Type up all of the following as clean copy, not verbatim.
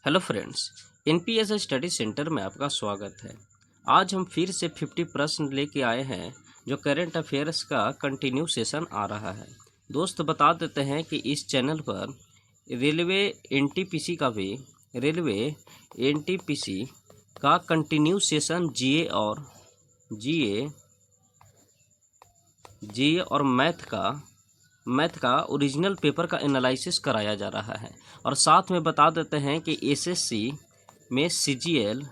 Hello friends, NPS study centre में आपका स्वागत है। आज हम फिर से 50 प्रश्न लेके आए हैं जो करंट अफेयर्स का कंटिन्यू सेशन आ रहा है। दोस्त बता देते हैं कि इस चैनल पर रेलवे एनटीपीसी का कंटिन्यू सेशन जीए और मैथ का ओरिजिनल पेपर का एनालिसिस कराया जा रहा है। और साथ में बता देते हैं कि एसएससी में सीजीएल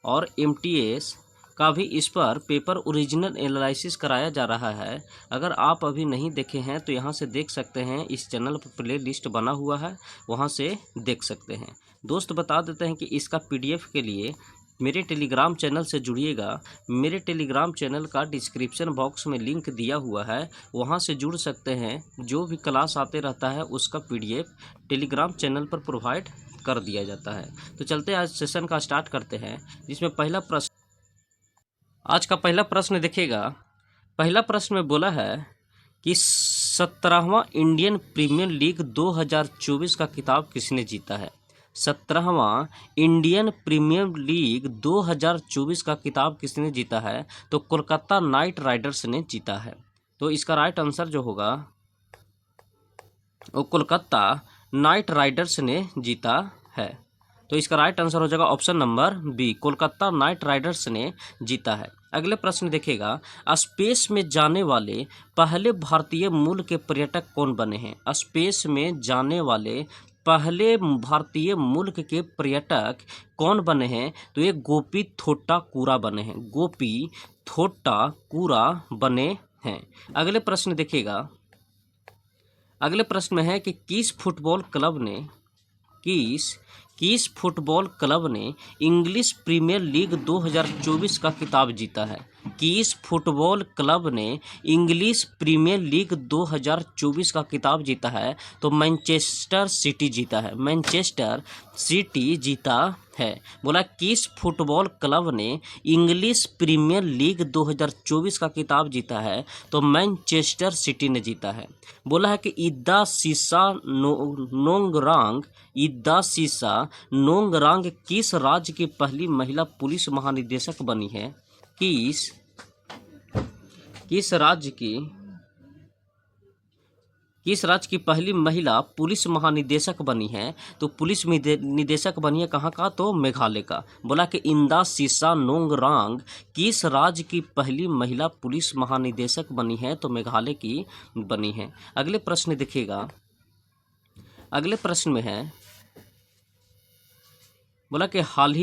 और एमटीएस का भी इस पर पेपर ओरिजिनल एनालिसिस कराया जा रहा है। अगर आप अभी नहीं देखे हैं तो यहाँ से देख सकते हैं, इस चैनल पर प्ले लिस्ट बना हुआ है, वहाँ से देख सकते हैं। दोस्त बता देते हैं कि इसका पीडीएफ के लिए मेरे टेलीग्राम चैनल से जुड़िएगा। मेरे टेलीग्राम चैनल का डिस्क्रिप्शन बॉक्स में लिंक दिया हुआ है, वहां से जुड़ सकते हैं। जो भी क्लास आते रहता है उसका पीडीएफ टेलीग्राम चैनल पर प्रोवाइड कर दिया जाता है। तो चलते आज सेशन का स्टार्ट करते हैं, जिसमें आज का पहला प्रश्न देखिएगा। पहला प्रश्न में बोला है कि 17वां इंडियन प्रीमियर लीग 2024 का खिताब किसने जीता है। 17वां इंडियन प्रीमियर लीग 2024 का खिताब किसने जीता है? तो कोलकाता नाइट राइडर्स ने जीता है। तो इसका राइट आंसर जो होगा वो कोलकाता नाइट राइडर्स ने जीता है। तो इसका राइट आंसर हो जाएगा option number B, Kolkata knight riders ने जीता है। अगले प्रश्न देखिएगा, स्पेस में जाने वाले पहले भारतीय मूल के पर्यटक कौन बने हैं? स्पेस में जाने वाले पहले भारतीय मुल्क के पर्यटक कौन बने हैं? तो ये गोपी थोट्टा कूरा बने हैं। गोपी थोट्टा कूरा बने हैं। अगले प्रश्न देखिएगा। अगले प्रश्न में है कि किस फुटबॉल क्लब ने इंग्लिश प्रीमियर लीग 2024 का खिताब जीता है? किस फुटबॉल क्लब ने इंग्लिश प्रीमियर लीग 2024 का खिताब जीता है? तो मैनचेस्टर सिटी जीता है। मैनचेस्टर सिटी जीता है। बोला किस फुटबॉल क्लब ने इंग्लिश प्रीमियर लीग 2024 का खिताब जीता है? तो मैनचेस्टर सिटी ने जीता है। बोला है कि इद्दा सीसा नोंगरांग किस राज्य की पहली महिला पुलिस महानिदेशक बनी है? किस राज्य की पहली महिला पुलिस महानिदेशक बनी है? तो पुलिस निदेशक बनी है कहाँ का? तो मेघालय का। बोला कि इंदा सीसा नोंगरांग किस राज्य की पहली महिला पुलिस महानिदेशक बनी है? तो मेघालय की बनी है। अगले प्रश्न देखिएगा। अगले प्रश्न में है, बोला कि हाल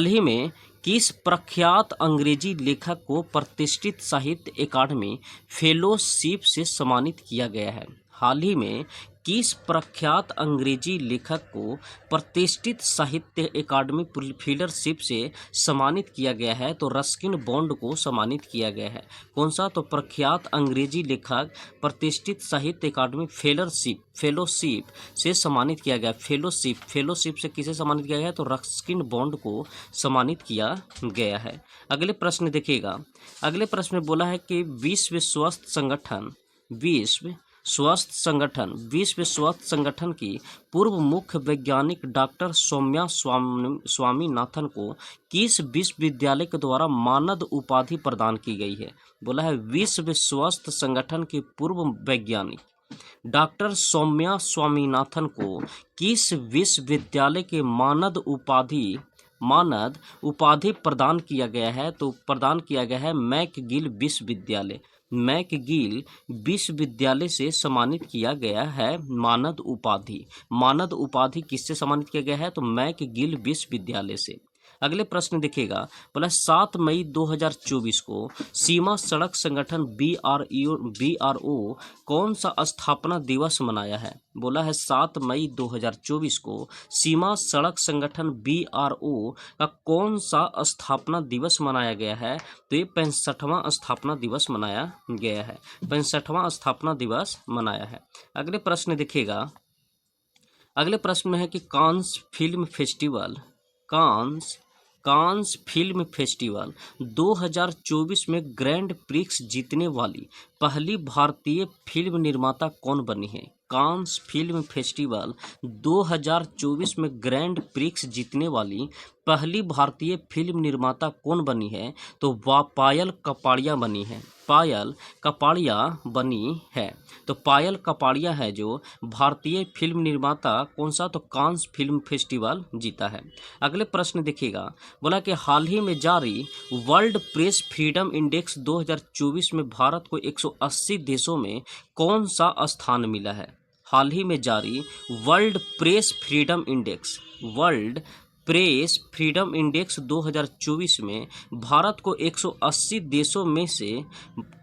ही में किस प्रख्यात अंग्रेजी लेखक को प्रतिष्ठित साहित्य अकादमी फेलोशिप से सम्मानित किया गया है? हाल ही में किस प्रख्यात अंग्रेजी लेखक को प्रतिष्ठित साहित्य अकादमी फेलोशिप से सम्मानित किया गया है? तो रस्किन बॉन्ड को सम्मानित किया गया है। कौन सा? तो प्रख्यात अंग्रेजी लेखक प्रतिष्ठित साहित्य अकादमी फेलोशिप से सम्मानित किया गया। फेलोशिप से किसे सम्मानित किया गया है? तो रस्किन बॉन्ड को सम्मानित किया गया है। अगले प्रश्न देखिएगा। अगले प्रश्न में बोला है कि विश्व स्वास्थ्य संगठन की पूर्व मुख्य वैज्ञानिक डॉक्टर सौम्या स्वामीनाथन को किस विश्वविद्यालय के द्वारा मानद उपाधि प्रदान की गई है? बोला है विश्व स्वास्थ्य संगठन के पूर्व वैज्ञानिक डॉक्टर सौम्या स्वामीनाथन को किस विश्वविद्यालय के मानद उपाधि प्रदान किया गया है? तो प्रदान किया गया है मैकगिल विश्वविद्यालय से सम्मानित किया गया है मानद उपाधि किससे सम्मानित किया गया है? तो मैकगिल विश्वविद्यालय से। अगले प्रश्न देखिएगा। बोला 7 मई 2024 को सीमा सड़क संगठन BRO कौन सा स्थापना दिवस मनाया है? बोला है 7 मई 2024 को सीमा सड़क संगठन BRO का कौन सा स्थापना दिवस मनाया गया है? तो ये 65वां स्थापना दिवस मनाया गया है। 65वां स्थापना दिवस मनाया है। अगले प्रश्न देखिएगा। अगले प्रश्न में है कि कांस कांस फिल्म फेस्टिवल 2024 में ग्रैंड प्रिक्स जीतने वाली पहली भारतीय फिल्म निर्माता कौन बनी है? कांस फिल्म फेस्टिवल 2024 में ग्रैंड प्रिक्स जीतने वाली पहली भारतीय फिल्म निर्माता कौन बनी है? तो वह पायल कपाड़िया बनी है। पायल कपाड़िया बनी है। तो पायल कपाड़िया है जो भारतीय फिल्म निर्माता कौन सा? तो कांस फिल्म फेस्टिवल जीता है। अगले प्रश्न देखिएगा, बोला कि हाल ही में जारी वर्ल्ड प्रेस फ्रीडम इंडेक्स 2024 में भारत को 180 देशों में कौन सा स्थान मिला है? हाल ही में जारी वर्ल्ड प्रेस फ्रीडम इंडेक्स 2024 में भारत को 180 देशों में से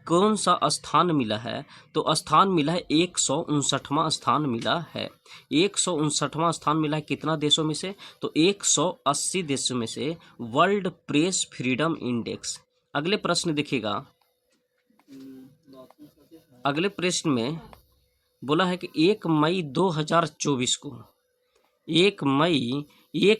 कौन सा स्थान मिला है? तो स्थान मिला है 159वां स्थान मिला है। 159वां स्थान मिला है कितना देशों में से? तो 180 देशों में से वर्ल्ड प्रेस फ्रीडम इंडेक्स। अगले प्रश्न देखिएगा, अगले प्रश्न में बोला है कि 1 मई 2024 को 1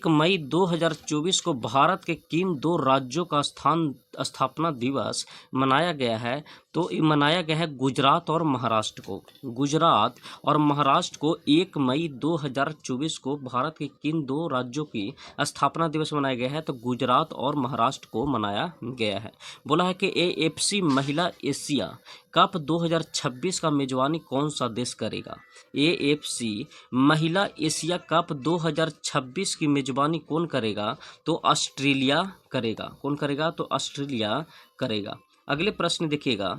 मई 2024 को भारत के किन दो राज्यों का स्थापना दिवस मनाया गया है? तो ये मनाया गया है गुजरात और महाराष्ट्र को। गुजरात और महाराष्ट्र को 1 मई 2024 को भारत के किन दो राज्यों की स्थापना दिवस मनाया गया है? तो गुजरात और महाराष्ट्र को मनाया गया है। बोला है कि AFC महिला एशिया कप 2026 का मेजबानी कौन सा देश करेगा? AFC महिला एशिया कप 2026 की मेजबानी कौन करेगा? तो ऑस्ट्रेलिया करेगा। कौन करेगा? तो ऑस्ट्रेलिया करेगा। अगले प्रश्न देखिएगा,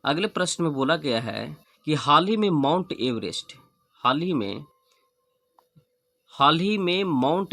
अगले प्रश्न में बोला गया है कि हाल ही में माउंट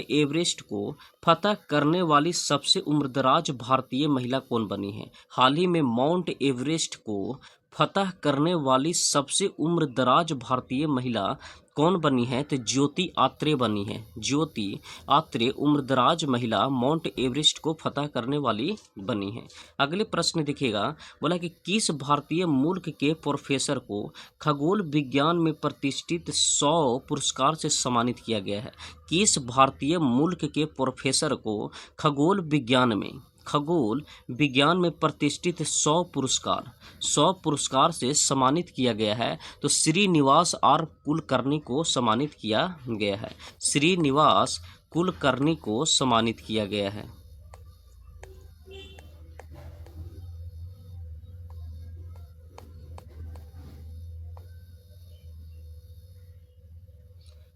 एवरेस्ट को फतह करने वाली सबसे उम्रदराज भारतीय महिला कौन बनी है? हाल ही में माउंट एवरेस्ट को फतह करने वाली सबसे उम्रदराज भारतीय महिला कौन बनी है? तो ज्योति आत्रे बनी है। ज्योति आत्रे उम्रदराज महिला माउंट एवरेस्ट को फतह करने वाली बनी है। अगले प्रश्न देखिएगा, बोला कि किस भारतीय मुल्क के प्रोफेसर को खगोल विज्ञान में प्रतिष्ठित 100 पुरस्कार से सम्मानित किया गया है? किस भारतीय मुल्क के प्रोफेसर को खगोल विज्ञान में प्रतिष्ठित 100 पुरस्कार से सम्मानित किया गया है? तो श्रीनिवास आर कुलकर्णी को सम्मानित किया गया है। श्रीनिवास कुलकर्णी को सम्मानित किया गया है।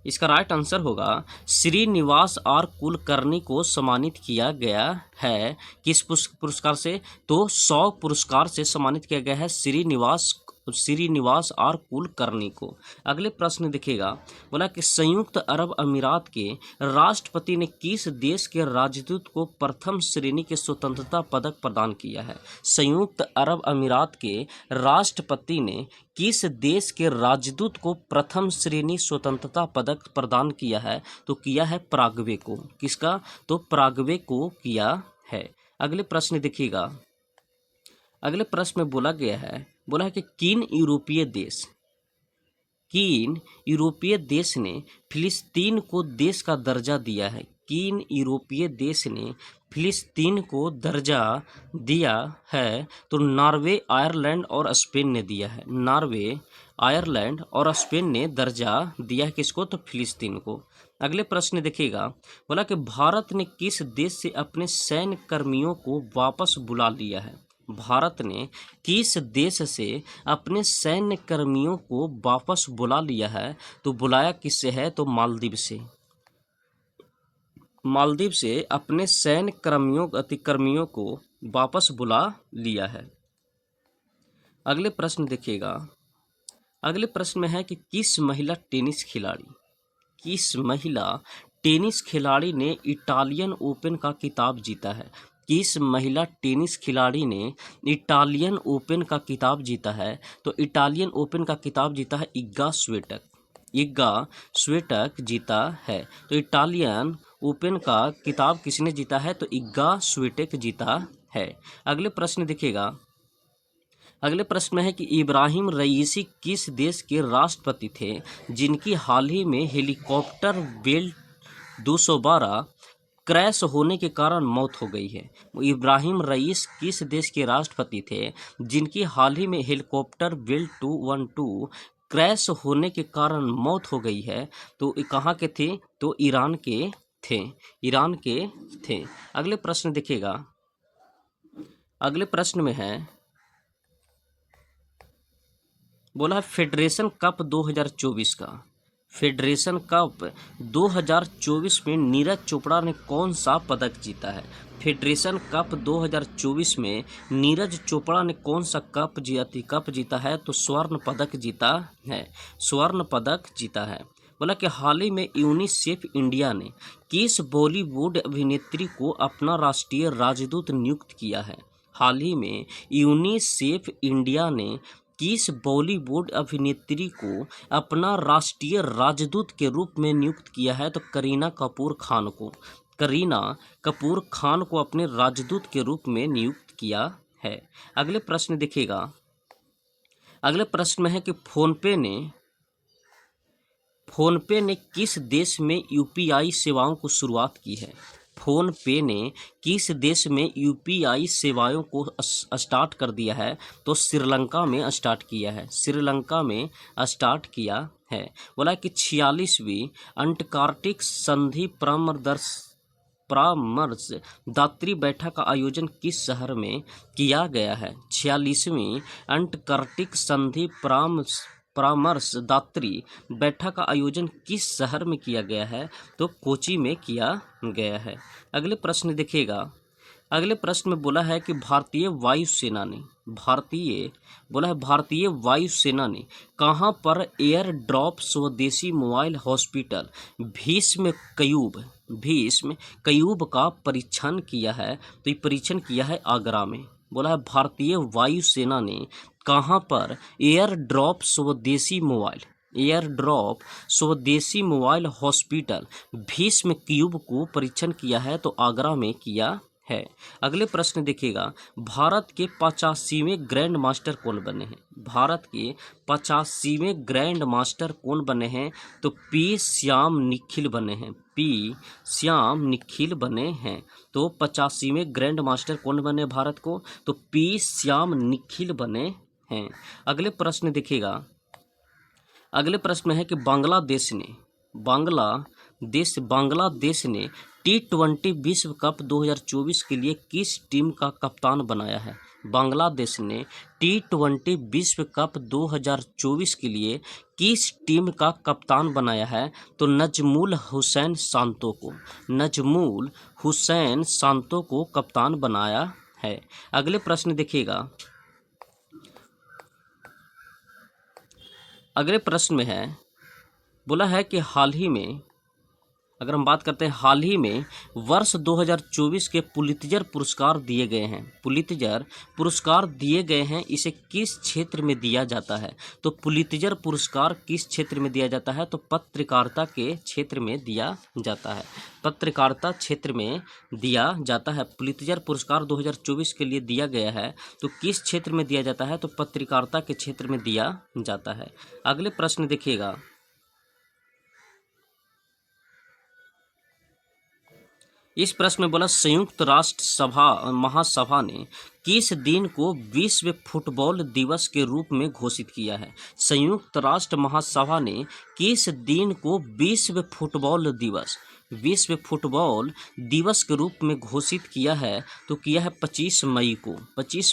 इसका राइट आंसर होगा श्रीनिवास आर कुलकर्णी को सम्मानित किया गया है। किस पुरस्कार से? तो 100 पुरस्कार से सम्मानित किया गया है श्रीनिवास आर कुलकर्णी को। अगले प्रश्न देखिएगा, बोला कि संयुक्त अरब अमीरात के राष्ट्रपति ने किस देश के राजदूत को प्रथम श्रेणी के स्वतंत्रता पदक प्रदान किया है? संयुक्त अरब अमीरात के राष्ट्रपति ने किस देश के राजदूत को प्रथम श्रेणी स्वतंत्रता पदक प्रदान किया है? तो किया है पराग्वे को। किसका? तो पराग्वे को किया है। अगले प्रश्न देखिएगा, अगले प्रश्न में बोला है कि किन यूरोपीय देश ने फिलिस्तीन को देश का दर्जा दिया है? किन यूरोपीय देश ने फिलिस्तीन को दर्जा दिया है? तो नॉर्वे, आयरलैंड और स्पेन ने दिया है। नॉर्वे, आयरलैंड और स्पेन ने दर्जा दिया है किसको? तो फिलिस्तीन को। अगले प्रश्न देखिएगा, बोला कि भारत ने किस देश से अपने सैन्य कर्मियों को वापस बुला लिया है? भारत ने किस देश से अपने सैन्य कर्मियों को वापस बुला लिया है? तो बुलाया किससे है? तो मालदीव से अपने सैन्य कर्मियों को वापस बुला लिया है। अगले प्रश्न देखिएगा, अगले प्रश्न में है कि किस महिला टेनिस खिलाड़ी ने इटालियन ओपन का खिताब जीता है? किस महिला टेनिस खिलाड़ी ने इटालियन ओपन का खिताब जीता है? तो इटालियन ओपन का खिताब जीता है इग्गा स्विएटेक जीता है। तो इटालियन ओपन का खिताब किसने जीता है? तो इग्गा स्विएटेक जीता है। अगले प्रश्न देखिएगा, अगले प्रश्न में है कि इब्राहिम रईसी किस देश के राष्ट्रपति थे जिनकी हाल ही में हेलीकॉप्टर बेल 212 क्रैश होने के कारण मौत हो गई है। इब्राहिम रईस किस देश के राष्ट्रपति थे जिनकी हाल ही में हेलीकॉप्टर बिल 212 क्रैश होने के कारण मौत हो गई है? तो कहाँ के थे? तो ईरान के थे, ईरान के थे। अगले प्रश्न देखिएगा, अगले प्रश्न में है, बोला है फेडरेशन कप 2024 का, फेडरेशन कप 2024 में नीरज चोपड़ा ने कौन सा पदक जीता है? फेडरेशन कप 2024 में नीरज चोपड़ा ने कौन सा कप जीता है? तो स्वर्ण पदक जीता है, स्वर्ण पदक जीता है। बोला कि हाल ही में यूनिसेफ इंडिया ने किस बॉलीवुड अभिनेत्री को अपना राष्ट्रीय राजदूत नियुक्त किया है? हाल ही में यूनिसेफ इंडिया ने किस बॉलीवुड अभिनेत्री को अपना राष्ट्रीय राजदूत के रूप में नियुक्त किया है? तो करीना कपूर खान को, करीना कपूर खान को अपने राजदूत के रूप में नियुक्त किया है। अगले प्रश्न देखिएगा, अगले प्रश्न में है कि फोनपे ने किस देश में यूपीआई सेवाओं को शुरुआत की है? फोनपे ने किस देश में यूपीआई सेवाओं को स्टार्ट कर दिया है? तो श्रीलंका में स्टार्ट किया है, श्रीलंका में स्टार्ट किया है। बोला कि 46वीं अंटार्कटिक संधि परामर्श दात्री बैठक का आयोजन किस शहर में किया गया है? 46वीं अंटार्कटिक संधि परामर्श दात्री बैठक का आयोजन किस शहर में किया गया है? तो कोची में किया गया है। अगले प्रश्न देखिएगा, अगले प्रश्न में बोला है कि भारतीय वायुसेना ने कहां पर एयर ड्रॉप स्वदेशी मोबाइल हॉस्पिटल भीष्म कयूब का परीक्षण किया है? तो ये परीक्षण किया है आगरा में। बोला है भारतीय वायुसेना ने कहां पर एयर ड्रॉप स्वदेशी मोबाइल हॉस्पिटल भीष्म क्यूब को परीक्षण किया है? तो आगरा में किया है। अगले प्रश्न देखिएगा, भारत के 85वें ग्रैंड मास्टर कौन बने हैं? भारत के 85वें ग्रैंड मास्टर कौन बने हैं? तो पी श्याम निखिल बने हैं, पी श्याम निखिल बने हैं। तो 85वें ग्रैंड मास्टर कौन बने भारत को? तो पी श्याम निखिल बने हैं। अगले प्रश्न देखिएगा, अगले प्रश्न में है कि बांग्लादेश ने T20 विश्व कप 2024 के लिए किस टीम का कप्तान बनाया है? बांग्लादेश ने T20 विश्व कप 2024 के लिए किस टीम का कप्तान बनाया है? तो नजमुल हुसैन सांतो को कप्तान बनाया है। अगले प्रश्न देखिएगा, अगले प्रश्न में है, बोला है कि हाल ही में, अगर हम बात करते हैं हाल ही में वर्ष 2024 के पुलित्जर पुरस्कार दिए गए हैं, पुलित्जर पुरस्कार दिए गए हैं, इसे किस क्षेत्र में दिया जाता है? तो पुलित्जर पुरस्कार किस क्षेत्र में दिया जाता है? तो पत्रकारिता के क्षेत्र में दिया जाता है, पत्रकारिता क्षेत्र में दिया जाता है। पुलित्जर पुरस्कार 2024 के लिए दिया गया है, तो किस क्षेत्र में दिया जाता है? तो पत्रकारिता के क्षेत्र में दिया जाता है। अगले प्रश्न देखिएगा, इस प्रश्न में बोला संयुक्त राष्ट्र महासभा ने किस दिन को विश्व फुटबॉल दिवस के रूप में घोषित किया है? संयुक्त राष्ट्र महासभा ने किस दिन को विश्व फुटबॉल दिवस के रूप में घोषित किया है? तो किया है 25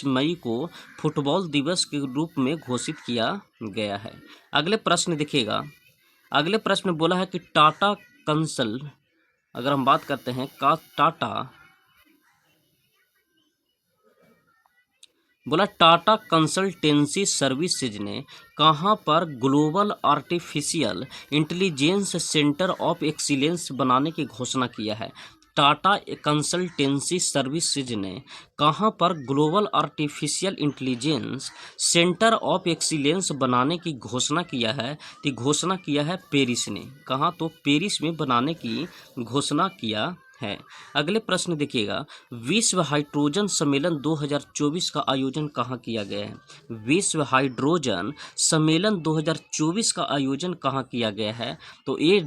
मई को फुटबॉल दिवस के रूप में घोषित किया गया है। अगले प्रश्न देखिएगा, अगले प्रश्न में बोला है कि टाटा कंसल्ट, अगर हम बात करते हैं टाटा कंसल्टेंसी सर्विसेज ने कहां पर global artificial intelligence centre of excellence बनाने की घोषणा किया है? टाटा कंसल्टेंसी सर्विसेज ने कहां पर global artificial intelligence centre of excellence बनाने की घोषणा किया है? तो घोषणा किया है पेरिस ने। कहां? तो पेरिस में बनाने की घोषणा किया है। अगले प्रश्न देखिएगा, विश्व हाइड्रोजन सम्मेलन 2024 का आयोजन कहाँ किया गया है? विश्व हाइड्रोजन सम्मेलन 2024 का आयोजन कहाँ किया गया है? तो ये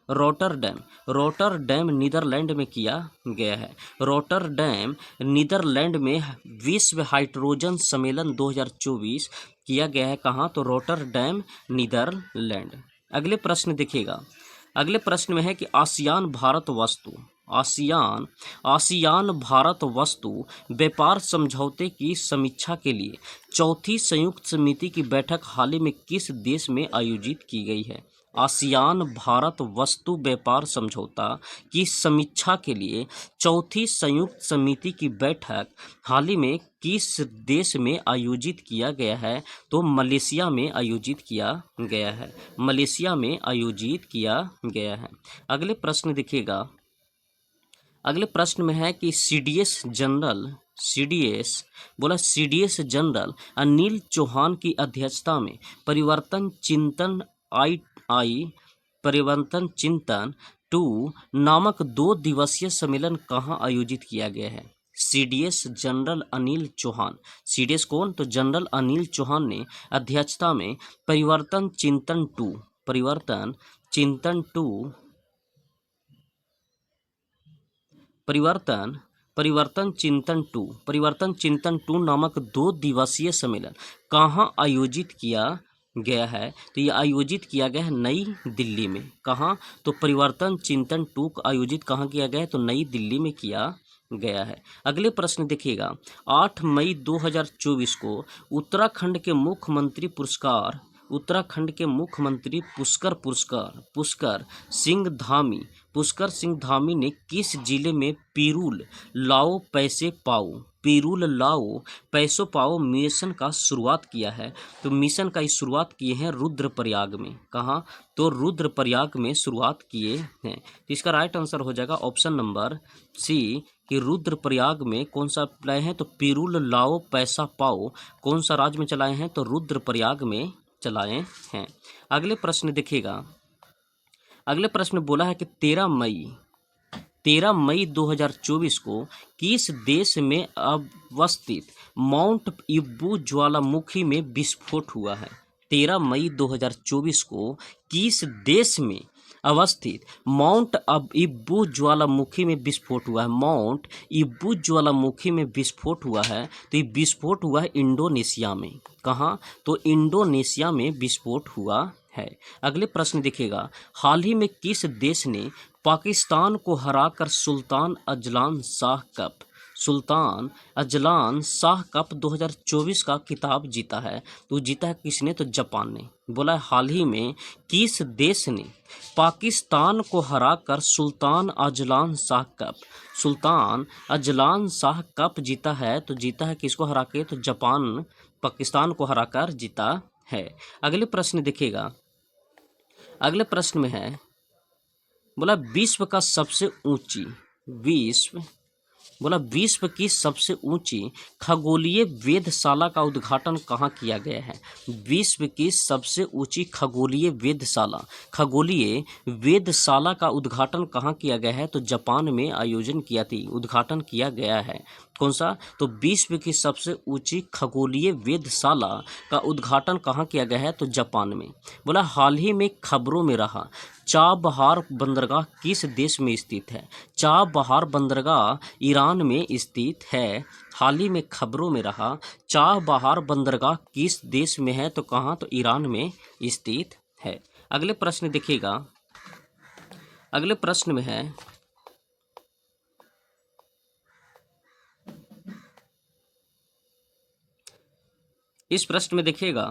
रोटरडैम। रोटरडैम नीदरलैंड में किया गया है। रोटरडैम नीदरलैंड में विश्व हाइड्रोजन सम्मेलन 2024 किया गया है। कहाँ? तो रोटरडैम नीदरलैंड। अगले प्रश्न देखिएगा। अगले प्रश्न में है कि आसियान भारत वस्तु व्यापार समझौते की समीक्षा के लिए चौथी संयुक्त समिति की बैठक हाल ही में किस देश में आयोजित की गई है? आसियान भारत वस्तु व्यापार समझौता की समीक्षा के लिए चौथी संयुक्त समिति की बैठक हाल ही में किस देश में आयोजित किया गया है? तो मलेशिया में आयोजित किया गया है। मलेशिया में आयोजित किया गया है। अगले प्रश्न देखिएगा। अगले प्रश्न में है कि सीडीएस जनरल अनिल चौहान की अध्यक्षता में परिवर्तन चिंतन 2 नामक 2 दिवसीय सम्मेलन कहाँ आयोजित किया गया है? CDS general Anil Chauhan. CDS कौन? तो जनरल अनिल चौहान ने अध्यक्षता में परिवर्तन चिंतन 2 नामक 2 दिवसीय सम्मेलन कहाँ आयोजित किया गया है? तो ये आयोजित किया गया है नई दिल्ली में। कहाँ? तो परिवर्तन चिंतन 2 आयोजित कहाँ किया गया है? तो नई दिल्ली में किया गया है। अगले प्रश्न देखिएगा। 8 मई 2024 को उत्तराखंड के मुख्यमंत्री पुष्कर सिंह धामी ने किस जिले में पिरूल लाओ पैसो पाओ मिशन का शुरुआत किया है? तो मिशन का शुरुआत किए हैं रुद्रप्रयाग में। कहाँ? तो रुद्रप्रयाग में शुरुआत किए हैं। तो इसका राइट आंसर हो जाएगा ऑप्शन नंबर सी कि रुद्रप्रयाग में कौन सा लाए हैं? तो पिरूल लाओ पैसा पाओ कौन सा राज्य में चलाए हैं? तो रुद्रप्रयाग में चलाए हैं। अगले प्रश्न देखिएगा। अगले प्रश्न बोला है कि 13 मई 2024 को किस देश में अवस्थित माउंट इब्बू ज्वालामुखी में विस्फोट हुआ है? 13 मई 2024 को किस देश में अवस्थित माउंट इब्बू ज्वालामुखी में विस्फोट हुआ है? माउंट इब्बू ज्वालामुखी में विस्फोट हुआ है। तो ये विस्फोट हुआ है इंडोनेशिया में। कहाँ? तो इंडोनेशिया में विस्फोट हुआ है। अगले प्रश्न देखिएगा। हाल ही में किस देश ने पाकिस्तान को हराकर सुल्तान अजलान शाह कप 2024 का खिताब जीता है? तो जीता है किसने? तो जापान ने। बोला है हाल ही में किस देश ने पाकिस्तान को हराकर सुल्तान अजलान शाह कप जीता है? तो जीता है किसको हरा के? तो जापान पाकिस्तान को हराकर जीता है। अगले प्रश्न देखिएगा। अगले प्रश्न में है बोला विश्व की सबसे ऊंची खगोलीय वेधशाला का उद्घाटन कहाँ किया गया है? विश्व की सबसे ऊंची खगोलीय वेधशाला का उद्घाटन कहाँ किया गया है? तो जापान में उद्घाटन किया गया है। कौन सा? तो विश्व की सबसे ऊंची खगोलीय वेधशाला का उद्घाटन कहाँ किया गया है? तो जापान में। बोला हाल ही में खबरों में रहा चाबहार बंदरगाह किस देश में स्थित है? चाबहार बंदरगाह ईरान में स्थित है। हाल ही में खबरों में रहा चाबहार बंदरगाह किस देश में है? तो कहाँ? तो ईरान में स्थित है। अगले प्रश्न देखिएगा। अगले प्रश्न में है इस प्रश्न में देखिएगा।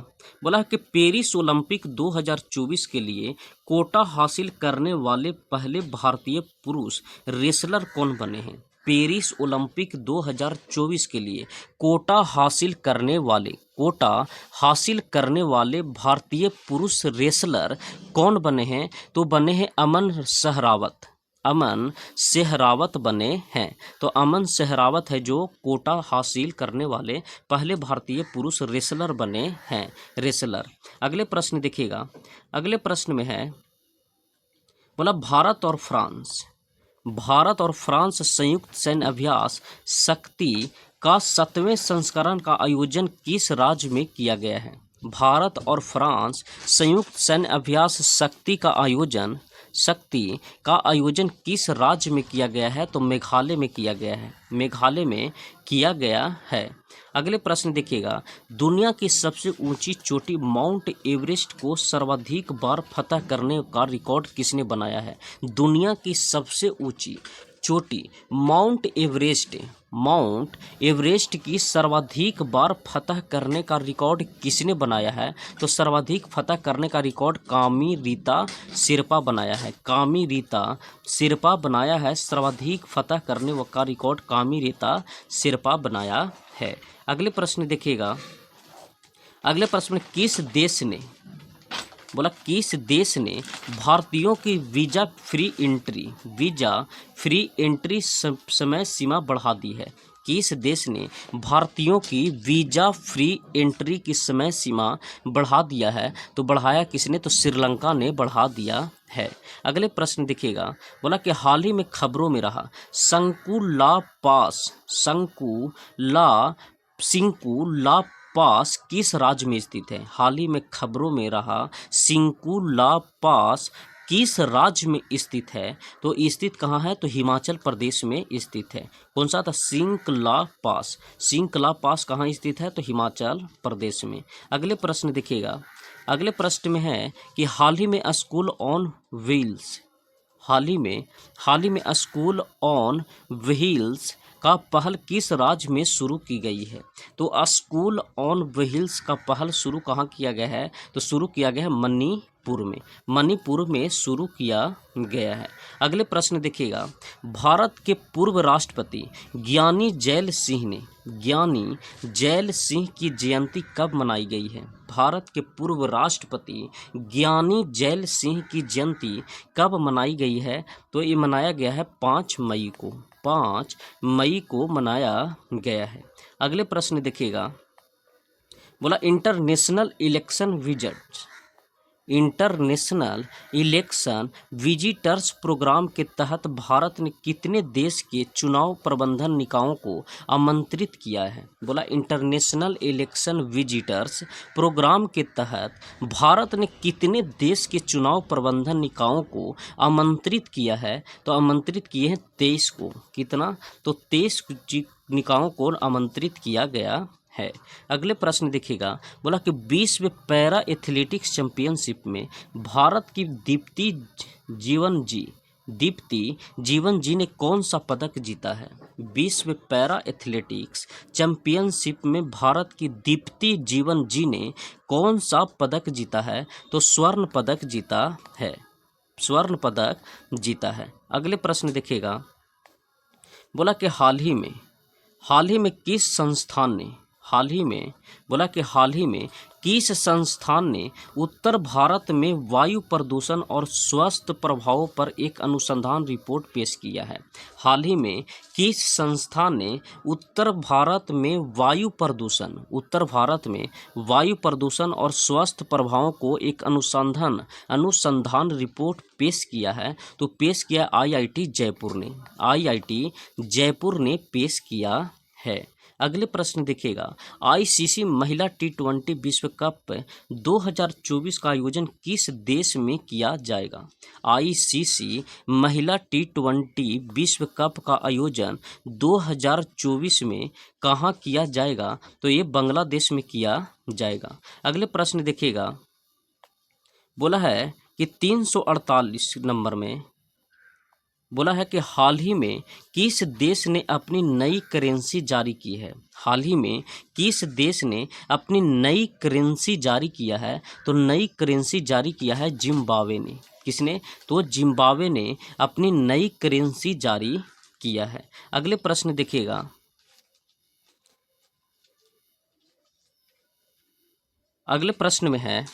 बोला कि पेरिस ओलंपिक 2024 के लिए कोटा हासिल करने वाले पहले भारतीय पुरुष रेसलर कौन बने हैं? पेरिस ओलंपिक 2024 के लिए कोटा हासिल करने वाले भारतीय पुरुष रेसलर कौन बने हैं? तो बने हैं अमन सहरावत बने हैं। तो अमन सहरावत है जो कोटा हासिल करने वाले पहले भारतीय पुरुष रेसलर बने हैं। अगले प्रश्न देखिएगा। अगले प्रश्न में है बोला भारत और फ्रांस संयुक्त सैन्य अभ्यास शक्ति का 7वें संस्करण का आयोजन किस राज्य में किया गया है? भारत और फ्रांस संयुक्त सैन्य अभ्यास शक्ति का आयोजन शक्ति का आयोजन किस राज्य में किया गया है? तो मेघालय में किया गया है, मेघालय में किया गया है। अगले प्रश्न देखिएगा, दुनिया की सबसे ऊंची चोटी माउंट एवरेस्ट को सर्वाधिक बार फतह करने का रिकॉर्ड किसने बनाया है? दुनिया की सबसे ऊंची चोटी माउंट एवरेस्ट की सर्वाधिक बार फतह करने का रिकॉर्ड किसने बनाया है? तो सर्वाधिक फतह करने का रिकॉर्ड कामी रीता सिरपा बनाया है, कामी रीता सिरपा बनाया है। सर्वाधिक फतह करने का रिकॉर्ड कामी रीता सिरपा बनाया है। अगले प्रश्न देखिएगा, अगले प्रश्न में किस देश ने भारतीयों की वीज़ा फ्री एंट्री समय सीमा बढ़ा दी है? किस देश ने भारतीयों की वीज़ा फ्री एंट्री की समय सीमा बढ़ा दिया है? तो बढ़ाया किसने? तो श्रीलंका ने बढ़ा दिया है। अगले प्रश्न देखिएगा, बोला कि हाल ही में खबरों में रहा सिंकू ला पास किस राज्य में स्थित है? हाल ही में खबरों में रहा सिंकू ला पास किस राज्य में स्थित है? तो स्थित कहाँ है? तो हिमाचल प्रदेश में स्थित है। कौन सा था? सिंकला पास कहाँ स्थित है? तो हिमाचल प्रदेश में। अगले प्रश्न देखिएगा, अगले प्रश्न में है कि हाल ही में स्कूल ऑन व्हील्स का पहल किस राज्य में शुरू की गई है? तो स्कूल ऑन व्हील्स का पहल शुरू कहाँ किया गया है? तो शुरू किया गया है मणिपुर में शुरू किया गया है। अगले प्रश्न देखिएगा, भारत के पूर्व राष्ट्रपति ज्ञानी जैल सिंह की जयंती कब मनाई गई है? भारत के पूर्व राष्ट्रपति ज्ञानी जैल सिंह की जयंती कब मनाई गई है? तो ये मनाया गया है 5 मई को मनाया गया है। अगले प्रश्न देखिएगा, बोला इंटरनेशनल इलेक्शन विजिटर्स प्रोग्राम के तहत भारत ने कितने देश के चुनाव प्रबंधन निकायों को आमंत्रित किया है? बोला इंटरनेशनल इलेक्शन विजिटर्स प्रोग्राम के तहत भारत ने कितने देश के चुनाव प्रबंधन निकायों को आमंत्रित किया है? तो आमंत्रित किए हैं 23 को। कितना? तो 23 निकायों को आमंत्रित किया गया है। अगले प्रश्न देखिएगा, बोला कि 20वें पैरा एथलेटिक्स चैंपियनशिप में भारत की दीप्ति जीवन जी ने कौन सा पदक जीता है? 20वें पैरा एथलेटिक्स चैंपियनशिप में भारत की दीप्ति जीवन जी ने कौन सा पदक जीता है? तो स्वर्ण पदक जीता है। अगले प्रश्न देखिएगा, बोला कि हाल ही में किस संस्थान ने उत्तर भारत में वायु प्रदूषण और स्वास्थ्य प्रभावों पर एक अनुसंधान रिपोर्ट पेश किया है? हाल ही में किस संस्थान ने उत्तर भारत में वायु प्रदूषण और स्वास्थ्य प्रभावों को एक अनुसंधान रिपोर्ट पेश किया है? तो पेश किया IIT जयपुर ने पेश किया है। अगले प्रश्न देखिएगा, ICC महिला T20 विश्व कप 2024 का आयोजन किस देश में किया जाएगा? ICC महिला T20 विश्व कप का आयोजन 2024 में कहाँ किया जाएगा? तो ये बांग्लादेश में किया जाएगा। अगले प्रश्न देखिएगा, बोला है कि 348 नंबर में बोला है कि हाल ही में किस देश ने अपनी नई करेंसी जारी की है? हाल ही में किस देश ने अपनी नई करेंसी जारी किया है? तो नई करेंसी जारी किया है जिम्बाब्वे ने। किसने? तो जिम्बाब्वे ने अपनी नई करेंसी जारी किया है। अगले प्रश्न देखिएगा, अगले प्रश्न में है,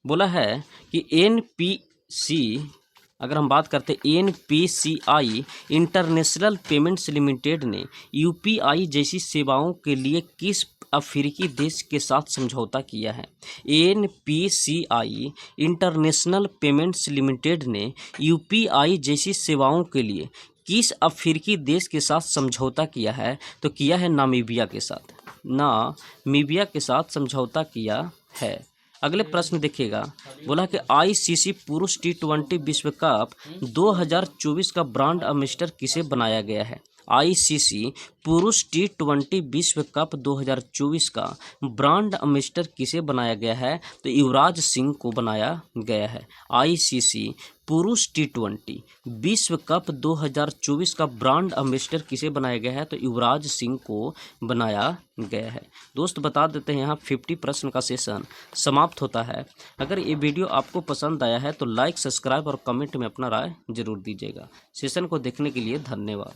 बोला है कि NPC, अगर हम बात करते हैं NPCI इंटरनेशनल पेमेंट्स लिमिटेड ने UPI जैसी सेवाओं के लिए किस अफ्रीकी देश के साथ समझौता किया है? NPCI इंटरनेशनल पेमेंट्स लिमिटेड ने UPI जैसी सेवाओं के लिए किस अफ्रीकी देश के साथ समझौता किया है? तो किया है नामीबिया के साथ समझौता किया है। अगले प्रश्न देखिएगा, बोला कि आईसीसी पुरुष टी20 विश्व कप 2024 का ब्रांड एम्बेसडर किसे बनाया गया है। आईसीसी पुरुष टी20 विश्व कप 2024 का ब्रांड एम्बेसडर किसे बनाया गया है, तो युवराज सिंह को बनाया गया है। आईसीसी पुरुष टी20 विश्व कप 2024 का ब्रांड एम्बेसडर किसे बनाया गया है, तो युवराज सिंह को बनाया गया है। दोस्त बता देते हैं यहाँ 50 प्रश्न का सेशन समाप्त होता है। अगर ये वीडियो आपको पसंद आया है तो लाइक, सब्सक्राइब और कमेंट में अपना राय जरूर दीजिएगा। सेशन को देखने के लिए धन्यवाद।